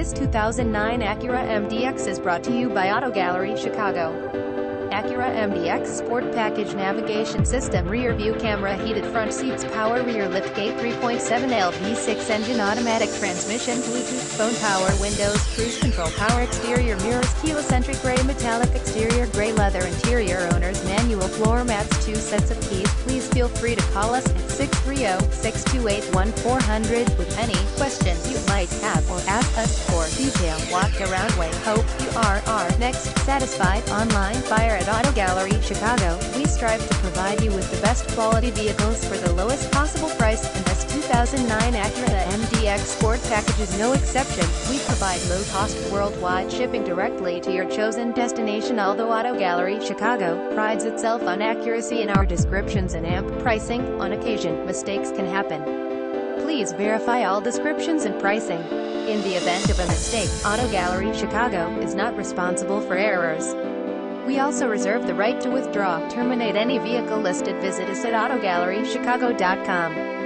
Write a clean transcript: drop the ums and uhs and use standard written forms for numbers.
This 2009 Acura MDX is brought to you by Auto Gallery Chicago. Acura MDX Sport Package Navigation System, Rear View Camera, Heated Front Seats, Power Rear Liftgate, 3.7L V6 Engine, Automatic Transmission, Bluetooth, Phone Power Windows, Cruise Control, Power Exterior Mirrors, Keyless Entry, Gray Metallic Exterior, Gray Leather Interior, Owner's Manual, Floor Mats, 2 sets of keys. Please feel free to call us at 630-628-1400 with any questions you might have, or ask us for detailed walk-around way. Hope you are next satisfied. Online buyer at Auto Gallery Chicago. We strive to provide you with the best quality vehicles for the lowest possible price, and this 2009 Acura MDX Sport Package is no exception. We provide low-cost worldwide shipping directly to your chosen destination. Although Auto Gallery Chicago prides itself on accuracy in our descriptions and amp pricing, on occasion, mistakes can happen. Please verify all descriptions and pricing. In the event of a mistake, Auto Gallery Chicago is not responsible for errors. We also reserve the right to withdraw, terminate any vehicle listed. Visit us at autogallerychicago.com.